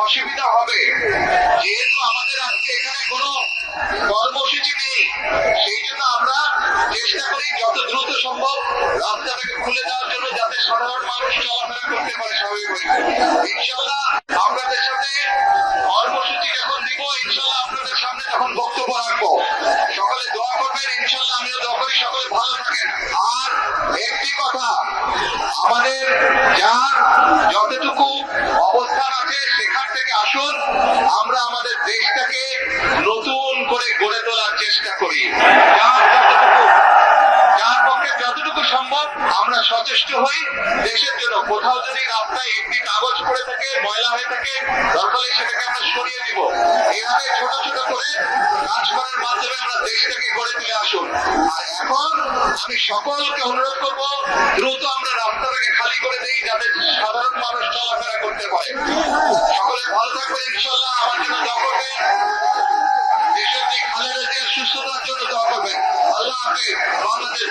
অসুবিধা হবে। যেহেতু আমাদের আজকে এখানে কোনো কর্মসূচি নেই, সেই জন্য আমরা চেষ্টা করি যত দ্রুত সম্ভব রাস্তাটাকে খুলে দেওয়ার জন্য, যাতে সাধারণ মানুষ চলাফেরা করতে পারে স্বাভাবিকভাবে। ইনশাল্লাহ আপনাদের সাথে কর্মসূচি যখন দিব, ইনশাল্লাহ আপনাদের সামনে তখন বক্তব্য রাখবো। সকলে দোয়া করবেন, ইনশাল্লাহ আমিও দোয়া করি সকলে ভালো থাকেন। আর একটি কথা, আমাদের যার যতটুকু অবস্থান আছে সেখান থেকে আসুন, আমরা আমাদের দেশটাকে নতুন করে গড়ে তোলার চেষ্টা করি। যার পক্ষে যতটুকু সম্ভব আমরা সচেষ্ট হই দেশের জন্য। কোথাও যদি রাস্তায় একটি কাগজ পড়ে থাকে, ময়লা হয়ে থাকে, দরকার সেটাকে আমরা সরিয়ে দিব। এভাবে ছোট ছোট করে কাজ করার মাধ্যমে আমরা দেশটাকে গড়ে তুলে আসুন। আর এখন আমি সকলকে অনুরোধ করব, দ্রুত আমরা রাস্তাটাকে খালি করে দিই, যাতে সাধারণ মানুষ চলাফেরা করতে পারে। সকলে ভালো থাকবেন, ইনশাল্লাহ আমার জন্য দোয়া করবেন। দেশের যে খালেদা জিয়ার সুস্থতার জন্য দোয়া করবেন। আল্লাহ হাফেজ। বাংলাদেশ